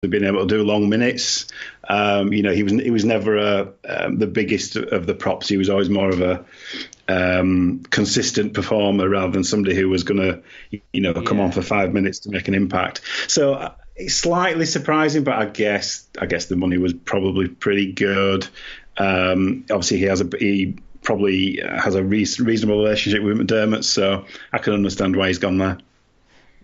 being able to do long minutes. He was never the biggest of the props. He was always more of a consistent performer rather than somebody who was going to, come on for 5 minutes to make an impact. So it's slightly surprising, but I guess the money was probably pretty good. Obviously, he probably has a reasonable relationship with McDermott, so I can understand why he's gone there.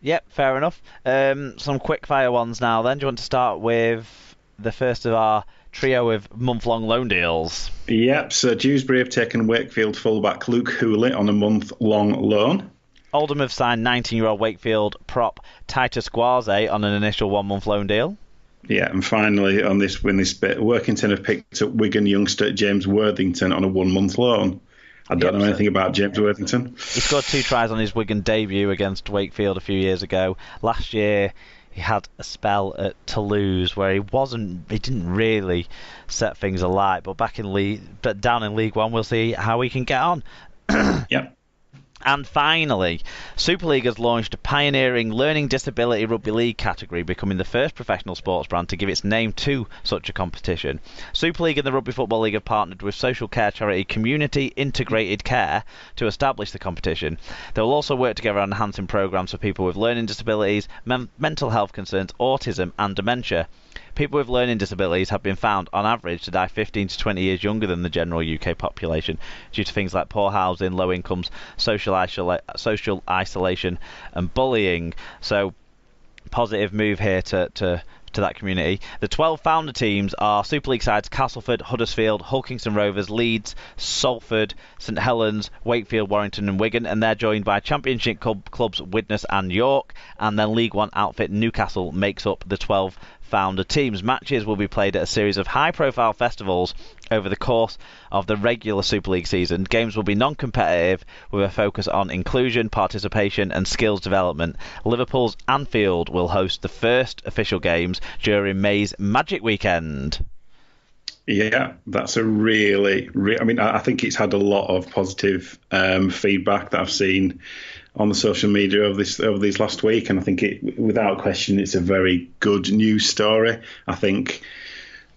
Yep, fair enough. Some quick fire ones now then. Do you want to start with the first of our trio of month-long loan deals? Yep, so Dewsbury have taken Wakefield fullback Luke Hooley on a month-long loan. Oldham have signed 19-year-old Wakefield prop Titus Guarze on an initial 1-month loan deal. Yeah, and finally on this bit, Workington have picked up Wigan youngster James Worthington on a 1-month loan. I don't know anything about James Worthington. He scored 2 tries on his Wigan debut against Wakefield a few years ago. Last year, he had a spell at Toulouse where he didn't really set things alight. But down in League One, we'll see how he can get on. Yep. And finally, Super League has launched a pioneering learning disability rugby league category, becoming the first professional sports brand to give its name to such a competition. Super League and the Rugby Football League have partnered with social care charity Community Integrated Care to establish the competition. They will also work together on enhancing programs for people with learning disabilities, mental health concerns, autism and dementia. People with learning disabilities have been found, on average, to die 15 to 20 years younger than the general UK population due to things like poor housing, low incomes, social isolation and bullying. So, positive move here to that community. The 12 founder teams are Super League sides Castleford, Huddersfield, Hulkingston Rovers, Leeds, Salford, St Helens, Wakefield, Warrington and Wigan, and they're joined by Championship clubs Widnes and York, and then League One outfit Newcastle makes up the 12 founder teams. Matches will be played at a series of high-profile festivals over the course of the regular Super League season. Games will be non-competitive with a focus on inclusion, participation and skills development. Liverpool's Anfield will host the first official games during May's Magic Weekend. Yeah, that's a really I think it's had a lot of positive feedback that I've seen on the social media over these last week, and I think without question it's a very good news story. I think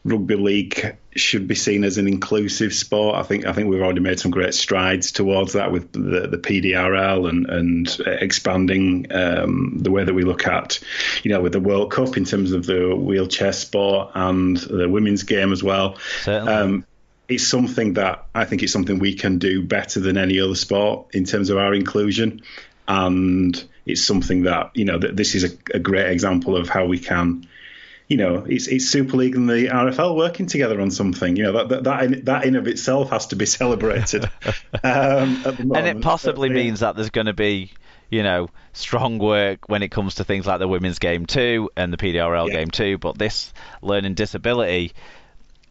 rugby league should be seen as an inclusive sport. I think we've already made some great strides towards that with the PDRL and expanding the way that we look at, with the World Cup in terms of the wheelchair sport and the women's game as well. Certainly. It's something that I think it's something we can do better than any other sport in terms of our inclusion. And it's something that, that this is a great example of how we can, it's Super League and the RFL working together on something, that in of itself has to be celebrated. At the moment. And it possibly means that there's going to be, strong work when it comes to things like the women's game too and the PDRL game too. But this learning disability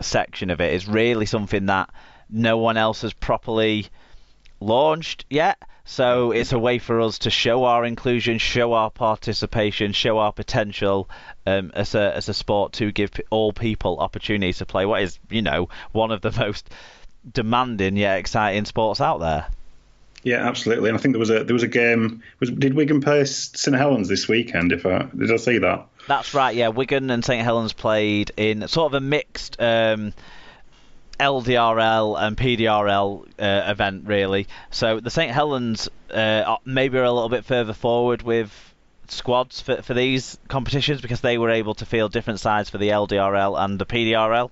section of it is really something that no one else has properly launched yet. So it's a way for us to show our inclusion, show our participation, show our potential as a sport to give all people opportunities to play what is, one of the most demanding yet exciting sports out there. Yeah, absolutely. And I think there was a game. Did Wigan play St Helens this weekend? Did I see that? That's right. Yeah, Wigan and St Helens played in sort of a mixed LDRL and PDRL event, really. So the St Helens maybe are a little bit further forward with squads for these competitions because they were able to field different sides for the LDRL and the PDRL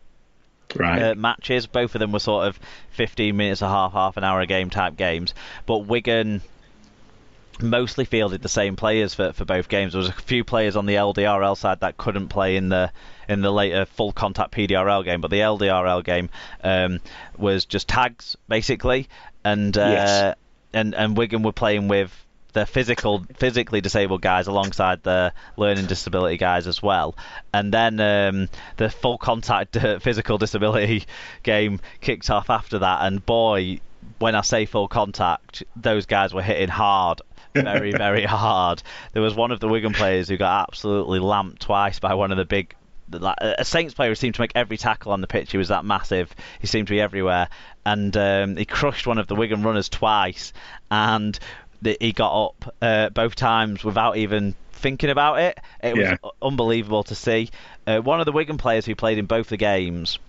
matches. Both of them were sort of 15 minutes, half an hour a game type games. But Wigan mostly fielded the same players for both games. There was a few players on the LDRL side that couldn't play in the later full contact PDRL game, but the LDRL game was just tags basically, and Wigan were playing with the physically disabled guys alongside the learning disability guys as well. And then the full contact physical disability game kicked off after that, and boy, when I say full contact, those guys were hitting hard. Very, very hard. There was one of the Wigan players who got absolutely lamped twice by one of the big... a Saints player who seemed to make every tackle on the pitch. He was that massive. He seemed to be everywhere. And he crushed one of the Wigan runners twice. And he got up both times without even thinking about it. It was unbelievable to see. One of the Wigan players who played in both the games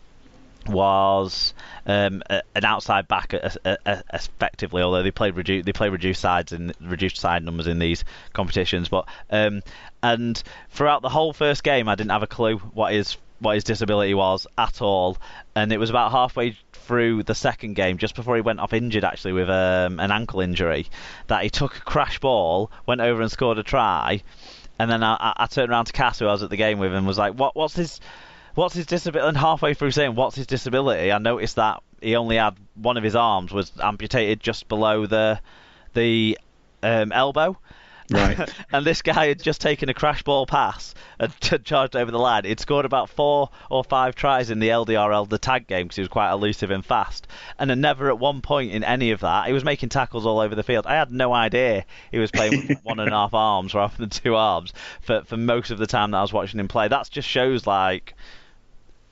was an outside back, effectively. Although they play reduced side numbers in these competitions. But and throughout the whole first game, I didn't have a clue what his disability was at all. And it was about halfway through the second game, just before he went off injured actually with an ankle injury, that he took a crash ball, went over and scored a try. And then I turned around to Cass, who I was at the game with, and was like, what's his disability? And halfway through saying what's his disability, I noticed that he only had one of his arms was amputated just below the elbow. Right. And this guy had just taken a crash ball pass and charged over the line. He'd scored about 4 or 5 tries in the LDRL, the tag game, because he was quite elusive and fast. And then never at one point in any of that, he was making tackles all over the field. I had no idea he was playing with 1.5 arms rather than 2 arms for most of the time that I was watching him play. That just shows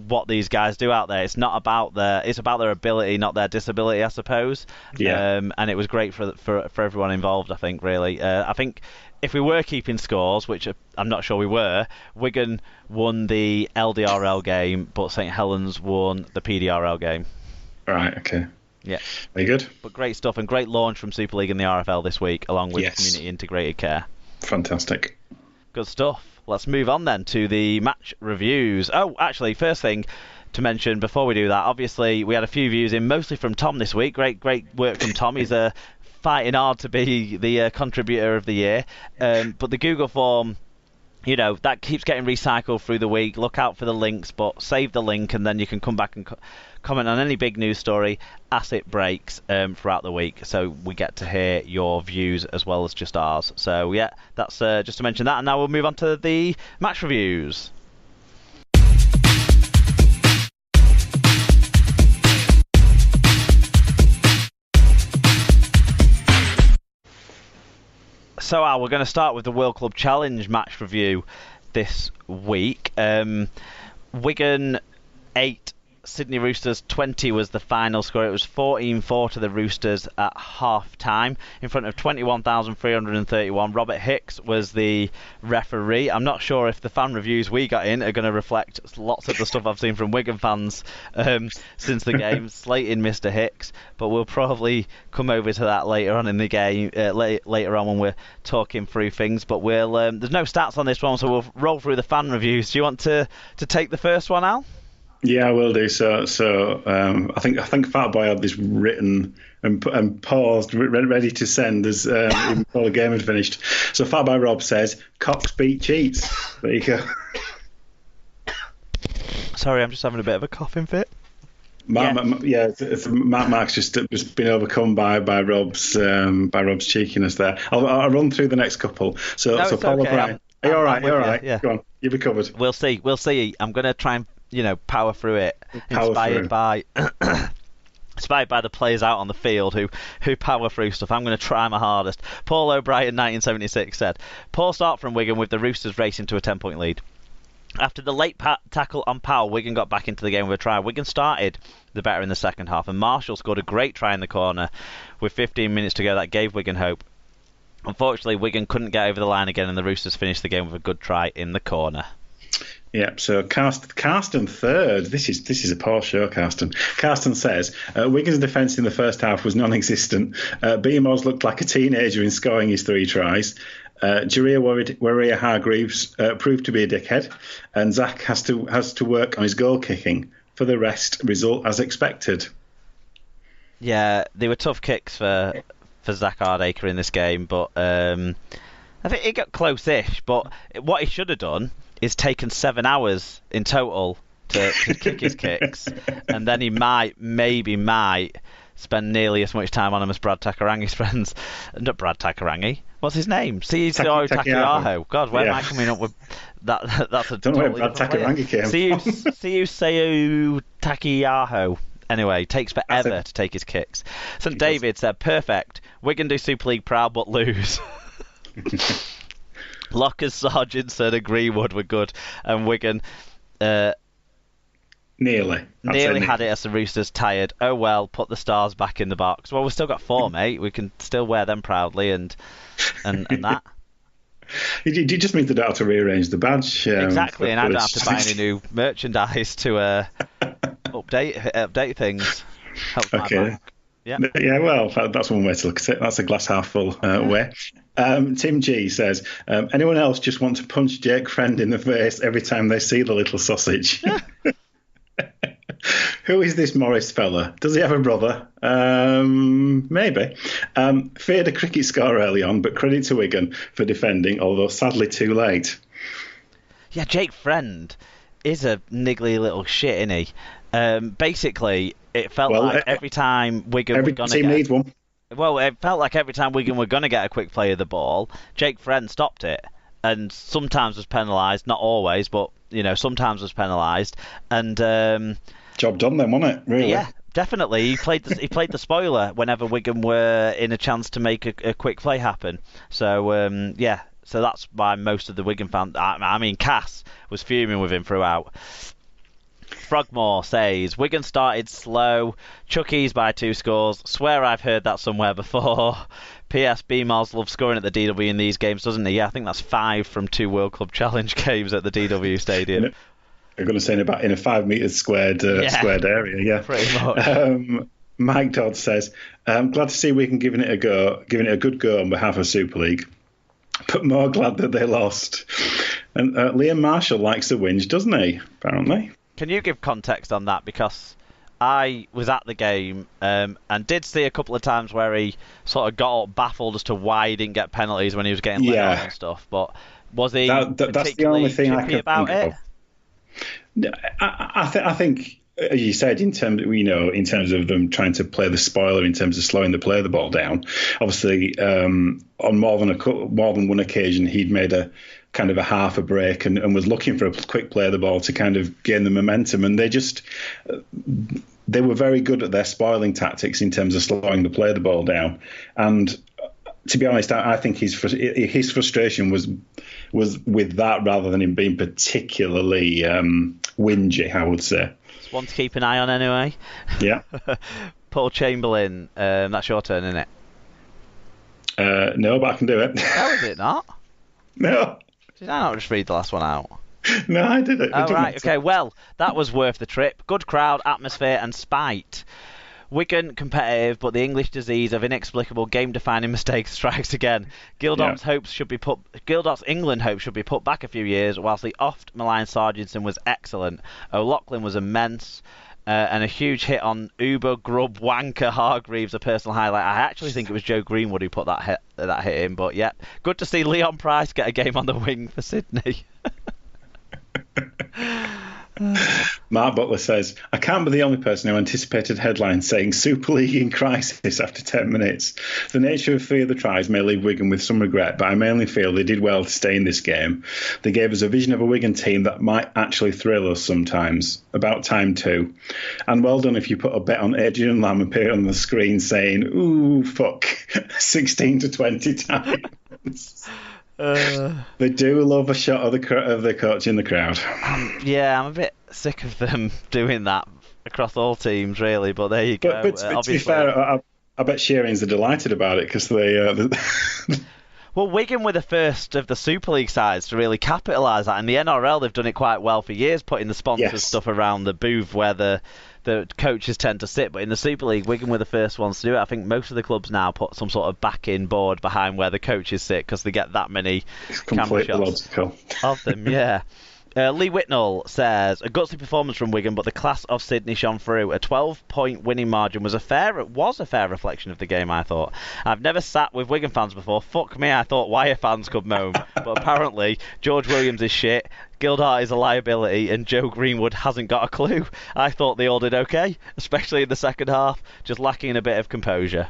what these guys do out there. It's about their ability, not their disability, I suppose. Yeah. And it was great for everyone involved, I think, really. I think if we were keeping scores, which I'm not sure we were, Wigan won the LDRL game, but St Helens won the PDRL game. Right, okay. Yeah. Very good. But great stuff, and great launch from Super League and the RFL this week, along with Community Integrated Care. Fantastic. Good stuff. Let's move on then to the match reviews. Oh, actually, first thing to mention before we do that, obviously we had a few views in, mostly from Tom this week. Great work from Tom. He's fighting hard to be the contributor of the year. But the Google form, that keeps getting recycled through the week. Look out for the links, but save the link, and then you can come back and comment on any big news story as it breaks throughout the week, so we get to hear your views as well as just ours. So yeah, that's just to mention that, and now we'll move on to the match reviews. So Al, we're going to start with the World Club Challenge match review this week. Wigan 8, Sydney Roosters 20 was the final score. It was 14-4 to the Roosters at half time in front of 21,331. Robert Hicks was the referee. I'm not sure if the fan reviews we got in are going to reflect lots of the stuff I've seen from Wigan fans since the game, slating Mr. Hicks, but we'll probably come over to that later on in the game, later on when we're talking through things. But there's no stats on this one, so we'll roll through the fan reviews. Do you want to take the first one, Al? Yeah, I will do. So I think Fat Boy had this written and paused, ready to send as even before the game had finished. So Fat Boy Rob says, "Cox beat cheats." There you go. Sorry, I'm just having a bit of a coughing fit. Mark's just been overcome by Rob's cheekiness there. I'll run through the next couple. So Paul O'Brien. Are you all right? You're all right. Yeah. Go on. You'll be covered. We'll see. I'm going to try and power through it. Inspired by the players out on the field who power through stuff. I'm going to try my hardest. Paul O'Brien, 1976, said, "Poor start from Wigan with the Roosters racing to a 10-point lead. After the late tackle on Powell, Wigan got back into the game with a try. Wigan started the better in the second half, and Marshall scored a great try in the corner with 15 minutes to go. That gave Wigan hope. Unfortunately, Wigan couldn't get over the line again, and the Roosters finished the game with a good try in the corner." Yeah, so Carsten third. This is a poor show, Carsten. Carsten says, Wigan's defence in the first half was non-existent. Bemoans looked like a teenager in scoring his 3 tries. Jaria Hargreaves proved to be a dickhead, and Zach has to work on his goal kicking. For the rest, result as expected. Yeah, they were tough kicks for Zach Hardacre in this game, but I think it got close-ish. But what he should have done is taken 7 hours in total to kick his kicks, and then he might spend nearly as much time on them as Brad Takarangi spends. Not Brad Takarangi. What's his name? Seiyu Takiaho. God, where am I coming up with that? That's a don't know where Brad Takarangi came from. Seiyu Takiaho. Anyway, takes forever to take his kicks. St David said, "Perfect. Wigan do Super League proud but lose." Lockers, Sargent said Greenwood were good, and Wigan. Nearly. Nearly had it as the Roosters tired. Oh well, put the stars back in the box. Well, we've still got 4, mate. We can still wear them proudly and that. It just means they don't have to rearrange the badge. Exactly, and I don't have to buy any new merchandise to update things. Helps my back. Yeah, well, that's one way to look at it. That's a glass half full way. Tim G says, anyone else just want to punch Jake Friend in the face every time they see the little sausage? Who is this Morris fella? Does he have a brother? Maybe. Feared a cricket score early on, but credit to Wigan for defending, although sadly too late. Yeah, Jake Friend is a niggly little shit, isn't he? Basically, it felt like every time Wigan every were going team needs one. Well, it felt like every time Wigan were going to get a quick play of the ball, Jake Friend stopped it, and sometimes was penalised, not always, but sometimes was penalised, and job done then, wasn't it? Really? Yeah, definitely. He played the spoiler whenever Wigan were in a chance to make a quick play happen. So so that's why most of the Wigan fans. I mean, Cass was fuming with him throughout. Frogmore says, Wigan started slow, Chuckies by 2 scores. Swear I've heard that somewhere before. P.S. Bemoans loves scoring at the DW in these games, doesn't he? Yeah, I think that's 5 from 2 World Club Challenge games at the DW Stadium. I'm going to say in a 5 metres squared area, yeah. Pretty much. Mike Dodd says, glad to see Wigan giving it a good go on behalf of Super League, but more glad that they lost. And Liam Marshall likes the whinge, doesn't he, apparently? Can you give context on that? Because I was at the game and did see a couple of times where he sort of got up baffled as to why he didn't get penalties when he was getting let on and stuff. But was he that's the only thing I can about think it? Of. I think, as you said, in terms of them trying to play the spoiler, in terms of slowing the play of the ball down. Obviously, on more than one occasion, he'd made a kind of a half a break and was looking for a quick play of the ball to kind of gain the momentum, and they were very good at their spoiling tactics in terms of slowing the play of the ball down. And to be honest, I think his frustration was with that rather than him being particularly whingy, I would say. It's one to keep an eye on anyway. Yeah. Paul Chamberlain, that's your turn, isn't it? No, but I can do it. Oh, is it not? No. Did I not just read the last one out? No, I didn't. Oh, right, okay. Well, that was worth the trip. Good crowd, atmosphere and spite. Wigan competitive, but the English disease of inexplicable game-defining mistakes strikes again. Gildop's England hopes should be put back a few years, whilst the oft-maligned Sargentson was excellent. O'Loughlin was immense. And a huge hit on Uber Grub Wanker Hargreaves, a personal highlight. I actually think it was Joe Greenwood who put that hit in, but yeah, good to see Leon Price get a game on the wing for Sydney. Mark Butler says, I can't be the only person who anticipated headlines saying Super League in crisis after 10 minutes. The nature of 3 of the tries may leave Wigan with some regret, but I mainly feel they did well to stay in this game. They gave us a vision of a Wigan team that might actually thrill us sometimes. About time too. And well done if you put a bet on Adrian Lamb appear on the screen saying, ooh, fuck, 16 to 20 times. They do love a shot of the coach in the crowd. Yeah, I'm a bit sick of them doing that across all teams, really. But there you go. But to be fair, I bet Shearings are delighted about it because they. Well, Wigan were the first of the Super League sides to really capitalise that. In the NRL, they've done it quite well for years, putting the sponsors stuff around the booth where the coaches tend to sit. But in the Super League, Wigan were the first ones to do it. I think most of the clubs now put some sort of back-in board behind where the coaches sit because they get that many camera shots of them. Yeah. Lee Whitnell says, a gutsy performance from Wigan, but the class of Sydney shone through. A 12-point winning margin was a fair reflection of the game, I thought. I've never sat with Wigan fans before. Fuck me, I thought Wire fans could moan. But apparently, George Williams is shit, Gildart is a liability, and Joe Greenwood hasn't got a clue. I thought they all did okay, especially in the second half, just lacking a bit of composure.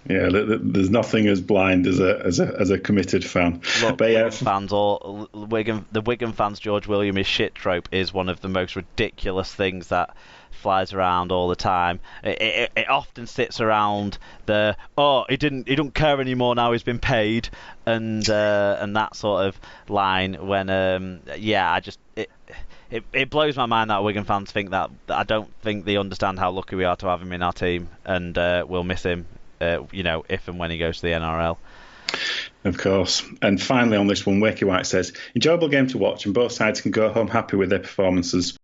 Yeah, there's nothing as blind as a committed fan. Look, but yeah, the Wigan fans George Williams shit trope is one of the most ridiculous things that flies around all the time. It often sits around he don't care anymore now he's been paid and that sort of line when it it blows my mind that Wigan fans think that. I don't think they understand how lucky we are to have him in our team, and we'll miss him, if and when he goes to the NRL. Of course. And finally on this one, Wakey White says, enjoyable game to watch and both sides can go home happy with their performances.